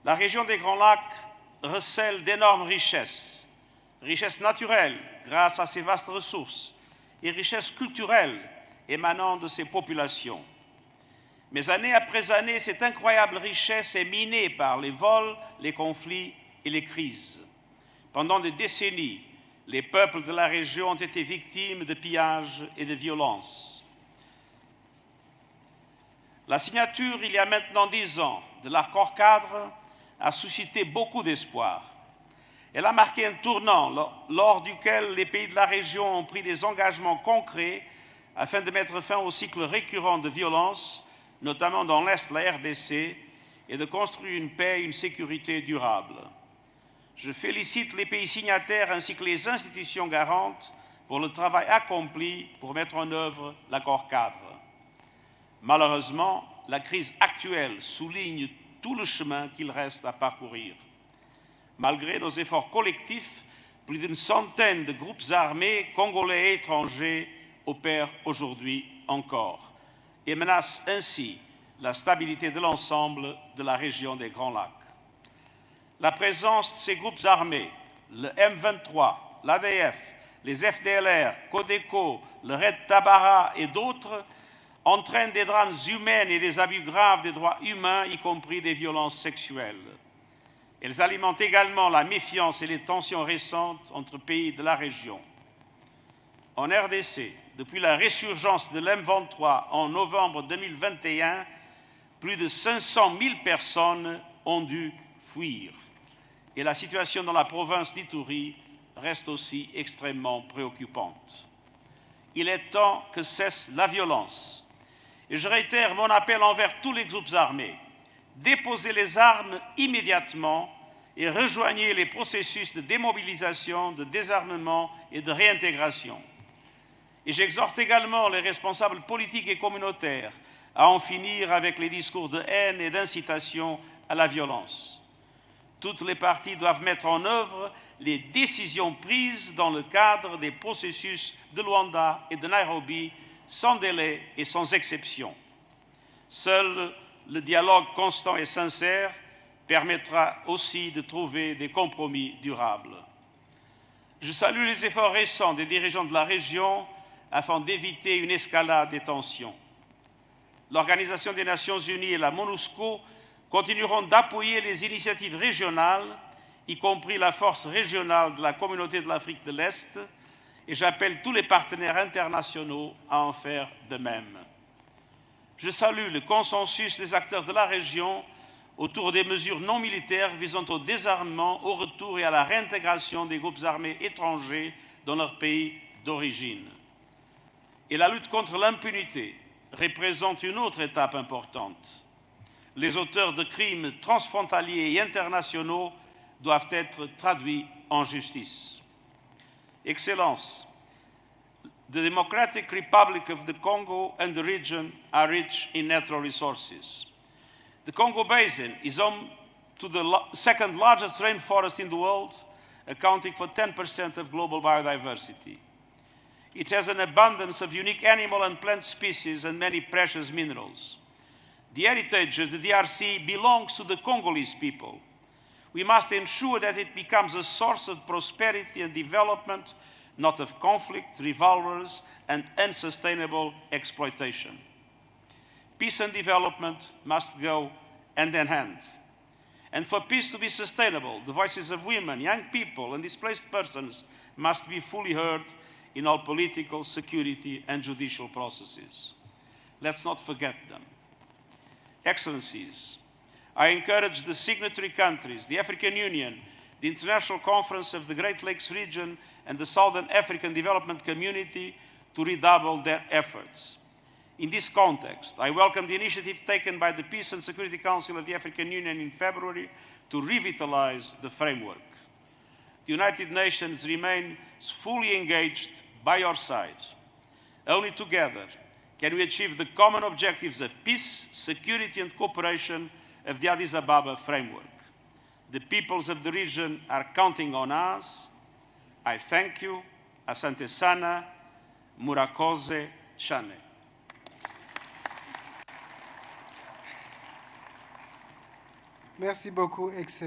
La région des Grands Lacs recèle d'énormes richesses, richesses naturelles grâce à ses vastes ressources et richesses culturelles émanant de ses populations. Mais année après année, cette incroyable richesse est minée par les vols, les conflits et les crises. Pendant des décennies, les peuples de la région ont été victimes de pillages et de violences. La signature, il y a maintenant 10 ans, de l'accord-cadre a suscité beaucoup d'espoir. Elle a marqué un tournant lors duquel les pays de la région ont pris des engagements concrets afin de mettre fin au cycle récurrent de violence, notamment dans l'Est de la RDC, et de construire une paix et une sécurité durables. Je félicite les pays signataires ainsi que les institutions garantes pour le travail accompli pour mettre en œuvre l'accord-cadre. Malheureusement, la crise actuelle souligne tout le chemin qu'il reste à parcourir. Malgré nos efforts collectifs, plus d'une centaine de groupes armés congolais et étrangers opèrent aujourd'hui encore et menacent ainsi la stabilité de l'ensemble de la région des Grands Lacs. La présence de ces groupes armés, le M23, l'ADF, les FDLR, Codeco, le Red Tabara et d'autres, entraîne des drames humains et des abus graves des droits humains, y compris des violences sexuelles. Elles alimentent également la méfiance et les tensions récentes entre pays de la région. En RDC, depuis la résurgence de l'M23 en novembre 2021, plus de 500 000 personnes ont dû fuir. Et la situation dans la province d'Ituri reste aussi extrêmement préoccupante. Il est temps que cesse la violence. Et je réitère mon appel envers tous les groupes armés. Déposez les armes immédiatement et rejoignez les processus de démobilisation, de désarmement et de réintégration. Et j'exhorte également les responsables politiques et communautaires à en finir avec les discours de haine et d'incitation à la violence. Toutes les parties doivent mettre en œuvre les décisions prises dans le cadre des processus de Luanda et de Nairobi sans délai et sans exception. Seul le dialogue constant et sincère permettra aussi de trouver des compromis durables. Je salue les efforts récents des dirigeants de la région afin d'éviter une escalade des tensions. L'Organisation des Nations Unies et la MONUSCO continueront d'appuyer les initiatives régionales, y compris la force régionale de la Communauté de l'Afrique de l'Est, et j'appelle tous les partenaires internationaux à en faire de même. Je salue le consensus des acteurs de la région autour des mesures non militaires visant au désarmement, au retour et à la réintégration des groupes armés étrangers dans leur pays d'origine. Et la lutte contre l'impunité représente une autre étape importante. Les auteurs de crimes transfrontaliers et internationaux doivent être traduits en justice. Excellences, the Democratic Republic of the Congo and the region are rich in natural resources. The Congo Basin is home to the second largest rainforest in the world, accounting for 10% of global biodiversity. It has an abundance of unique animal and plant species and many precious minerals. The heritage of the DRC belongs to the Congolese people. We must ensure that it becomes a source of prosperity and development, not of conflict, revolvers, and unsustainable exploitation. Peace and development must go hand in hand. And for peace to be sustainable, the voices of women, young people, and displaced persons must be fully heard in all political, security, and judicial processes. Let's not forget them. Excellencies, I encourage the signatory countries, the African Union, the International Conference of the Great Lakes region, and the Southern African Development Community to redouble their efforts. In this context, I welcome the initiative taken by the Peace and Security Council of the African Union in February to revitalize the framework. The United Nations remains fully engaged by your side. Only together can we achieve the common objectives of peace, security, and cooperation of the Addis Ababa framework. The peoples of the region are counting on us. I thank you. Asante sana. Murakoze Chane. Merci beaucoup, excellent.